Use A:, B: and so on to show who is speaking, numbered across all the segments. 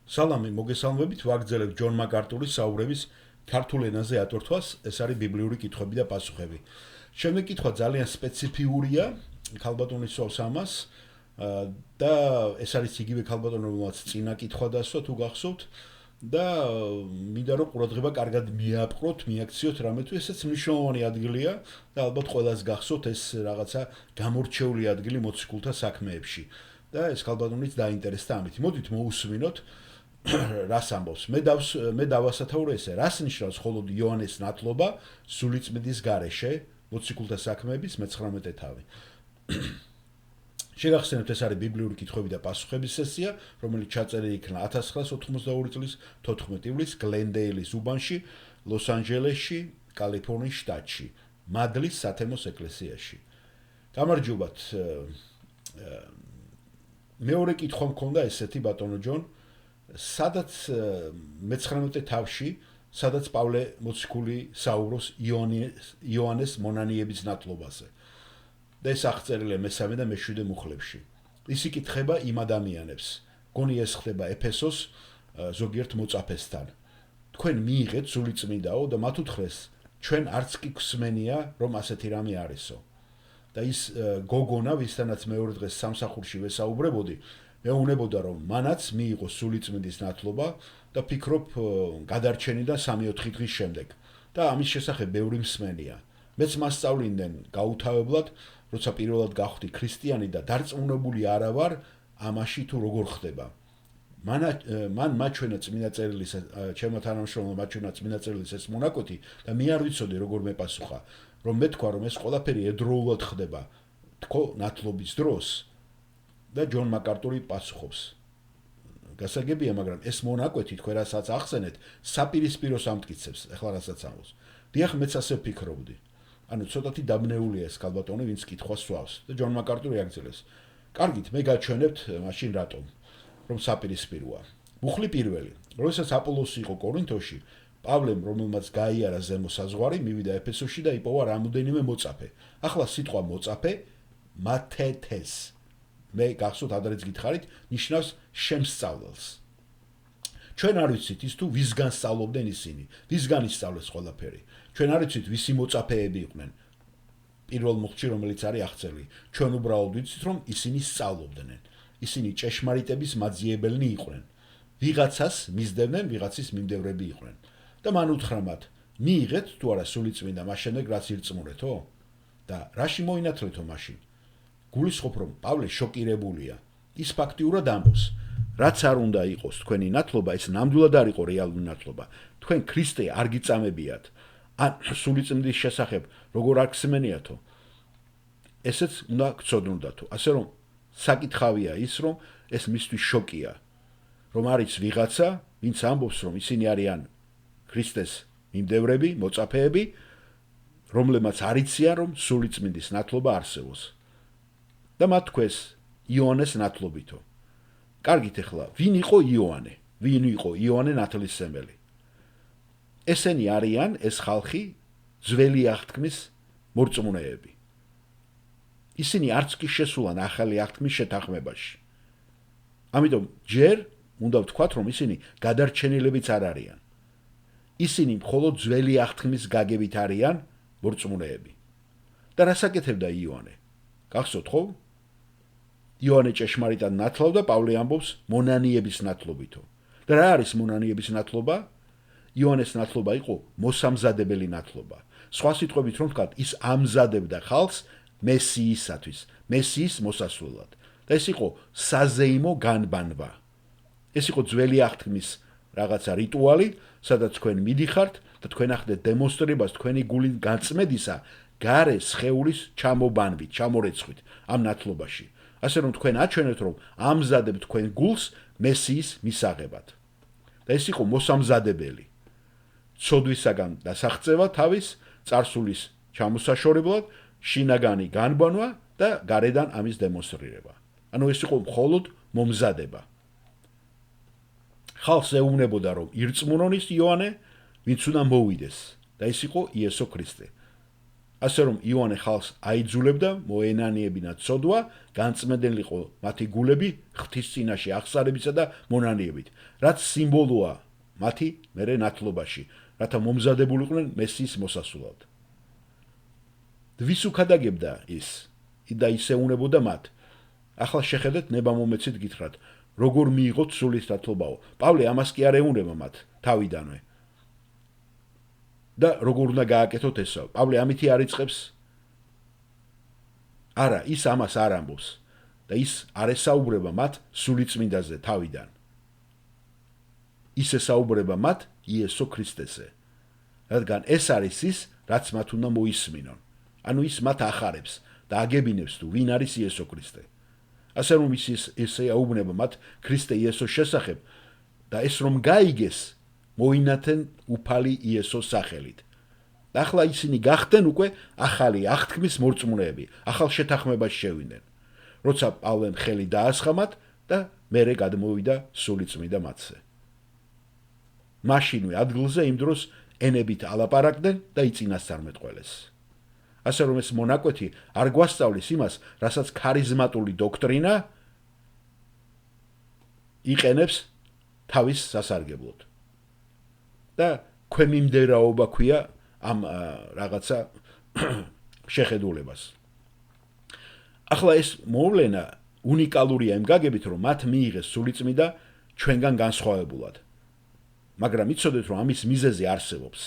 A: სალამი მოგესალმებით, ვაგრძელებ ჯონ მაკარტურის საუბრების ქართულ ენაზე ატვირთვას, ეს არის ბიბლიური კითხვები და პასუხები. Შემდეგ კითხვა ძალიან სპეციფიურია, ქალბატონის სვავს ამას და ეს არის იგივე ქალბატონი, რომელმაც წინა კითხვა დასვა თუ გახსოვთ და მინდა რომ ყურადღება კარგად მიაპყროთ, მიაქციოთ რამე თუ ესეც მნიშვნელოვანი ადგილია და ალბათ ყველას გახსოვთ ეს რაღაცა გამორჩეული ადგილი მოციქულთა საქმეებში. და ეს ქალბატონიც დაინტერესდა ამით. მოდით მოусმინოთ რას ამბობს. მე დავასათაურო ესე, რას ნიშნავს მხოლოდ იოანეს ნათლობა სულიწმიდის გარეშე მოციქულთა საქმეების 19 თავი. შეგახსენებთ, ეს არის ბიბლიური კითხვები და პასუხების სესია, რომელიც ჩაწერილი იქნა 1992 წლის 14 ივლისს გლენდეილის უბანში, ლოს-ანჯელესში, კალიფორნიის შტატში, მადლის სათემოს ეკლესიაში. გამარჯობათ. მეორე კითხვა მქონდა ესეთი, ბატონო ჯონ, სადაც 19 თავში, სადაც პავლე მოციქული საუბრობს იოანეს მონანიების ნათლობაზე. და ეს აღწერილია მესამე და მეშვიდე მუხლებში. ის იკითხება იმ ადამიანებს, გონი ეს ხდება ეფესოს ზოგიერთ მოწაფესთან. თქვენ მიიღეთ სულიწმიდაო და მათ უთხრეს, ჩვენ არც კი გვსმენია, რომ ასეთი რამე არისო. და ის გოგონა, ვისთანაც მეორე დღეს სამსახურში ვესაუბრებოდი, მეუბნებოდა, რომ მანაც მიიღო სულიწმიდის ნათლობა და ფიქრობ გადარჩენიდან 3-4 დღის შემდეგ. და ამის შესახებ ბევრი მსმენია. მეც მასწავლინდნენ გაუთავებლად, როცა პირველად გავხდი ქრისტიანი და დარწმუნებული არა ვარ ამაში თუ როგორ ხდება. მან მაჩვენა წმინდა წერილის, ჩემო თანამშრომლმა მაჩვენა წმინდა წერილის ეს მონაკვეთი და მე არ ვიცოდი როგორ მეპასუხა, რომ მე თქვა, რომ ეს ყველაფერი ერთდროულად ხდება თქო ნათლობის დროს და ჯონ მაკარტური პასუხობს. გასაგებია, მაგრამ ეს მონაკვეთი თქვენ რასაც ახსენეთ, საპირისპიროს ამტკიცებს, ახლა რასაც ამბობს. დიახ, მეც ასე ვფიქრობდი. ანუ ცოტათი დაბნეულია ეს ქალბატონი, ვინც კითხვას სვავს და ჯონ მაკარტური აგრძელებს. კარგით, მე გაჩვენებთ მაშინ რატომ, რომ საპირისპიროა. მუხლი პირველი, როდესაც აპოლოსი იყო კორინთოში, პავლემ, რომელმაც გაიარა ზემო საზღვარი, მივიდა ეფესოში და იპოვა რამოდენიმე მოწაფე. ახლა სიტყვა მოწაფე მათეთეს. მე გახსოვთ ადრეც გითხარით, ნიშნავს შემსწავლელს. ჩვენ არ ვიცით ის თუ ვისგან სწავლობდნენ ისინი, ვისგან ისწავლეს ყველაფერი. ჩვენ არ ვიცით ვისი მოწაფეები იყვნენ. პირველ მუხლში, რომელიც არის აღწერილი, ჩვენ უბრალოდ ვიცით, რომ ისინი სწავლობდნენ. ისინი ჭეშმარიტების მაძიებელნი იყვნენ. ვიღაცას მისდევდნენ, ვიღაცის მიმდევრები იყვნენ. და მან უთხრა მათ, მიიღეთ თუ არა სულიწმინდა მას შემდეგ რაც ირწმუნეთო? და რაში მოინათლეთო მაშინ? გულისხმობ, რომ პავლე შოკირებულია. ის ფაქტიურად ამბობს, რაც არ უნდა იყოს თქვენი ნათლობა, ეს ნამდვილად არ იყო რეალური ნათლობა. თქვენ ქრისტე არ გიწამებიათ. ან სულიწმიდის შესახებ როგორ არ გსმენიათო? ესეც უნდა გწოდნოდათო. ასე რომ საკითხავია ის, რომ ეს მისთვის შოკია, რომ არის ვიღაცა, ვინც ამბობს, რომ ისინი არიან ქრისტეს მიმდევრები, მოწაფეები, რომლებმაც არიციან, რომ სულიწმინდის ნათლობა არსებობს. და მათ თქვეს იოანეს ნათლობითო. კარგით, ახლა ვინ იყო იოანე? ვინ იყო იოანე ნათლისმცემელი? ესენი არიან ეს ხალხი ძველი აღთქმის მორწმუნეები. ისინი არც კი შესულან ახალი აღთქმის შეთანხმებაში. ამიტომ ჯერ უნდა ვთქვათ, რომ ისინი გადარჩენილებიც არ არიან. ისინი მხოლოდ ძველი აღთქმის გაგებით არიან მორწმუნეები. და რას აკეთებდა იოანე? გახსოვთ ხო? იოანე ჭეშმარიტად ნათლავდა, პავლე ამბობს მონანიების ნათლობითო. და რა არის მონანიების ნათლობა? იოანეს ნათლობა იყო მოსამზადებელი ნათლობა. სხვა სიტყვებით რომ ვთქვათ, ის ამზადებდა ხალხს მესიისათვის, მესიის მოსასვლელად. და ეს იყო საზეიმო განბანვა. ეს იყო ძველი აღთქმის რაღაცა რიტუალი, სადაც თქვენ მიდიხართ და თქვენ ახდეთ დემონსტრებას თქვენი გულის გაწმედისა გარე სხეულის ჩამობანვით, ჩამორეცხვით ამ ნათლობაში. ასე რომ თქვენ აჩვენეთ, რომ ამზადებთ თქვენ გულს მესიის მისაღებად. და ეს იყო მოსამზადებელი. ცოდვისაგან დასაღწევა თავის წარსულის ჩამოსაშორებლად, შინაგანი განბანვა და გარედან ამის დემონსტრირება. ანუ ეს იყო მხოლოდ მომზადება. ხალხს ეუბნებოდა, რომ ირწმუნონ ის იოანე, ვინც უნდა მოვიდეს და ეს იყო იესო ქრისტე. ასე რომ იოანე ხალხს აიძულებდა მოენანიებინა ცოდვა, განწმენდელიყო მათი გულები ღვთის წინაშე აღსარებისა და მონანიებით, რაც სიმბოლოა მათი მერე ნათლობაში, რათა მომზადებულიყვნენ მესიის მოსასვლელად. ვის უქადაგებდა ის და ისეუნებოდა მათ. ახლა შეხედეთ ნებამომეცით გითხრათ, როგორ მიიღოთ სულის ნათლობაო. პავლე ამას კი არ ეუნება მათ თავიდანვე. და როგორ უნდა გააკეთოთ ესა? პავლე ამითი არ იწყებს? არა, ის ამას არ ამბობს და ის არ ესაუბრება მათ სულიწმინდაზე თავიდან. ის ესაუბრება მათ იესო ქრისტესზე. რადგან ეს არის ის, რაც მათ უნდა მოისმინონ. ანუ ის მათ ახარებს და აგებინებს თუ ვინ არის იესო ქრისტე. ასე რომ ის ესე აუბნება მათ ქრისტე იესოს შესახებ და ეს რომ გაიგეს, მოინათენ უფალი იესოს სახელით. და ახლა ისინი გახდნენ უკვე ახალი აღთქმის მორწმუნეები, ახალ შეთანხმებას შევიდნენ. როცა პავლემ ხელი დაასხა მათ და მერე გადმოვიდა სულიწმინდა მათზე. მაშინვე ადგილზე იმ დროს ენებით ალაპარაკდნენ და იწინასწარმეტყველეს. ასე რომ ეს მონაკვეთი არ გვასწავლის იმას, რასაც ქარიზმატული დოქტრინა იყენებს თავის სასარგებლოდ. და ქვემიმდევრაობა ქვია ამ რაღაცა შეხედულებას. ახლა ეს მოვლენა უნიკალურია იმ გაგებით, რომ მათ მიიღეს სულიწმიდა ჩვენგან განსხვავებულად. მაგრამ იცოდეთ, რომ ამის მიზეზი არსებობს.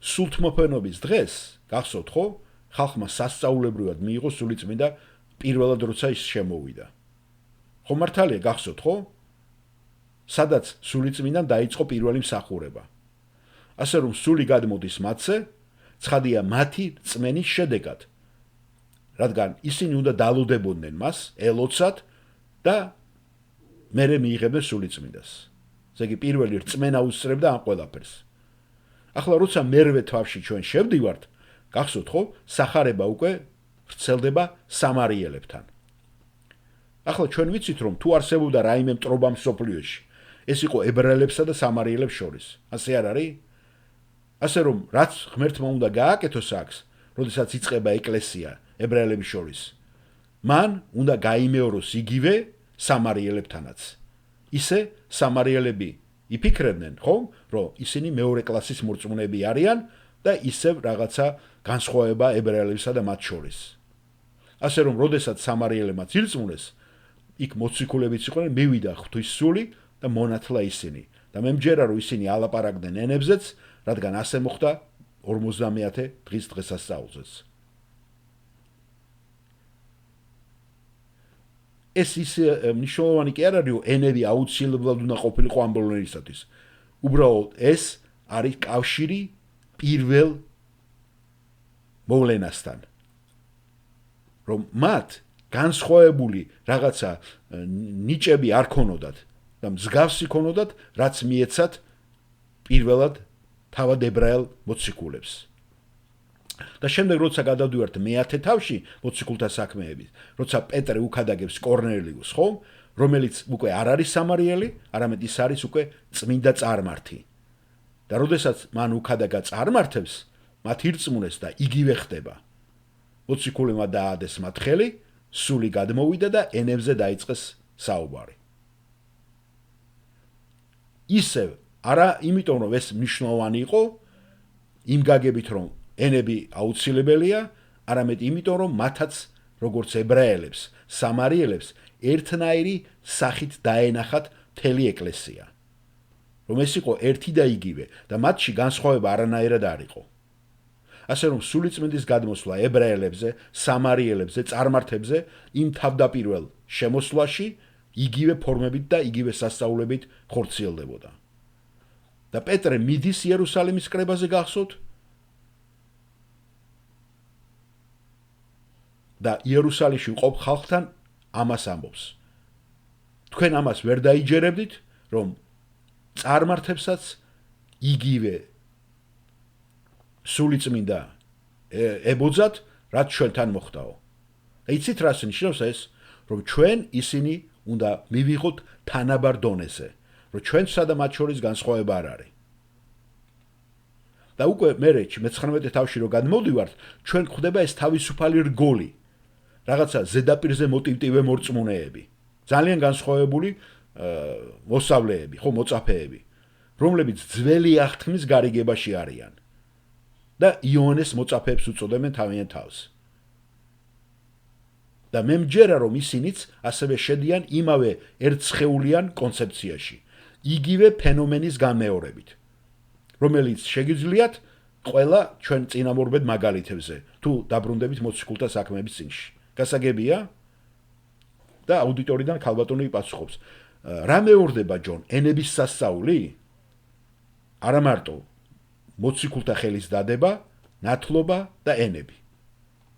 A: სულთმოფენობის დღეს, გახსოვთ ხო, ხალხმა სასწაულებრივად მიიღო სულიწმიდა პირველად როცა ის შემოვიდა. ხო მართალია, გახსოვთ ხო? სადაც სულიწმიდან დაიწყო პირველი მსახურება. ასე რომ სული გადმოდის მათზე, ცხადია მათი რწმენის შედეგად, რადგან ისინი უნდა დალოდებოდნენ მას, ელოცათ და მერე მიიღებდნენ სულიწმიდას. ესე იგი პირველი რწმენა უსწრებდა ამ ყველაფერს. ახლა როცა მერვე თვავში ჩვენ შევდივართ, გახსოვთ ხო, სახარება უკვე ვრცელდება სამარიელებთან. ახლა ჩვენ ვიცით, რომ თუ არსებობდა რაიმე მტრობა მსოფლიოში, ეს იყო ებრაელებსა და სამარიელებს შორის. ასე არ არის? ასე რომ რაც ღმერთმა უნდა გააკეთოს აქს, როდესაც იწყება ეკლესია ებრაელების შორის, მან უნდა გაიმეოროს იგივე სამარიელებთანაც. ისე სამარიელები იფიქრებდნენ, ხო, რომ ისინი მეორე კლასის მორწმუნეები არიან და ისევ რაღაცა განსხვავება ებრაელებსა და მათ შორის. ასე რომ, როდესაც სამარიელებმა ირწმუნეს, იქ მოციქულებიც იყვნენ, მივიდა ღვთის სული და მონათლა ისინი. და მე მჯერა, რომ ისინი ალაპარაკდნენ ენებზეც, რადგან ასე მოხდა 50-ე დღის დღესასწაულზეც. ეს ის მნიშვნელოვანი კი არ არის, რომ ენები აუცილებლად უნდა ყოფილიყო ამ ბოლნერისათვის. უბრალოდ ეს არის კავშირი პირველ მოვლენასთან. რომ მათ განსხვავებული რაღაცა ნიჭები არ ქონოდათ და მსგავსი ქონოდათ, რაც მიეცათ პირველად თავად ებრაელ მოციქულებს. და შემდეგ როცა გადავდივართ მე-10 თავში მოციქულთა საქმეებით, როცა პეტრე უქადაგებს კორნელიუსს, ხო, რომელიც უკვე არ არის სამარიელი, არამედ ის არის უკვე წმინდა წარმართი. და როდესაც მან უქადაგა წარმართებს, მათ ირწმუნეს და იგივე ხდება. მოციქულებმა დაადეს მათ ხელი, სული გადმოვიდა და ენებზე დაიწყეს საუბარი. ისევ არა იმიტომ, რომ ეს მნიშვნელოვანი იყო, იმ გაგებით, რომ ენები აუცილებელია, არამედ იმიტომ, რომ მათაც, როგორც ებრაელებს, სამარიელებს, ერთნაირი სახით დაენახათ მთელი ეკლესია. რომ ეს იყო ერთი და იგივე და მათში განსხვავება არანაირად არ იყო. ასე რომ სულიწმინდის გადმოსვლა ებრაელებზე, სამარიელებზე, წარმართებზე იმ თავდაპირველ შემოსვლაში იგივე ფორმებით და იგივე სასწაულებით ხორციელდებოდა. და პეტრე მიდის იერუსალიმის კრებაზე გახსოვთ? და იერუსალიმში მყოფ ხალხთან ამას ამბობს. თქვენ ამას ვერ დაიჯერებდით, რომ წარმართებსაც იგივე სულიწმინდა ებოძათ, რაც ჩვენთან მოხდაო. და იცით რას ნიშნავს ეს, რომ ჩვენ ისინი უნდა მივიღოთ თანაბარ დონეზე, რომ ჩვენსა და მათ შორის განსხვავება არ არის. და უკვე მე 19 თავში რო გადმოვდივართ, ჩვენ გვხვდება ეს თავისუფალი რგოლი. რაღაცა ზედაპირზე მოტივტივე მორწმუნეები. ძალიან განსხვავებული მოსავლეები, ხო, მოწაფეები, რომლებიც ძველი აღთქმის გარიგებაში არიან. და იონეს მოწაფეებს უწოდებენ თავიანთ თავს. და მე მჯერა რომ ისინიც ასევე შედიან იმავე ერთსხეულიან კონცეფციაში, იგივე ფენომენის განმეორებით, რომელიც შეგიძლიათ ყველა ჩვენ წინამორბედ მაგალითებზე, თუ დაბრუნდებით მოციქულთა საქმეების წინში. გასაგებია? და აუდიტორიდან ქალბატონი პასუხობს. რა მეორდება ჯონ, ენების სასწაული? არა მარტო მოციქულთა ხელის დადება, ნათლობა და ენები.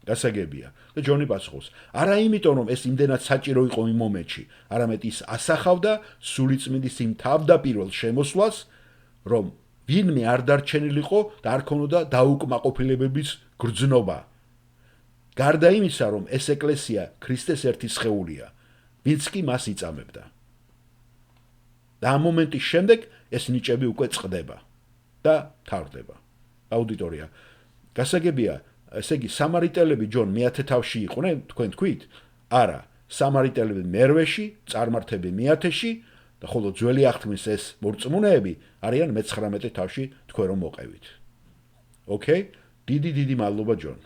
A: გასაგებია. და ჯონი პასუხობს. არა იმიტომ რომ ეს იმდენად საჭირო იყო იმ მომენტში, არამედ ის ასახავდა სულიწმინდის იმ თავდაპირველ შემოსვლას, რომ ვინმე არ დარჩენილიყო და არ ქონოდა დაუკმაყოფილებების გრძნობა. გარდა იმისა, რომ ეს ეკლესია ქრისტეს ერთი სხეულია, ვინც კი მას იწამებდა. და ამ მომენტის შემდეგ ეს ნიჭები უკვე წყდება და თავდება. აუდიტორია. გასაგებია, ესე იგი სამარიტელები ჯონ მე-10 თავში იყვნენ, თქვენ თქვით? არა, სამარიტელები მერვეში, წარმართები მე-10-ში და ხოლო ძველი აღთქმის ეს მორწმუნეები არიან მე-19 თავში თქვენ რომ მოყევით. ოკეი? დიდი მადლობა ჯონ.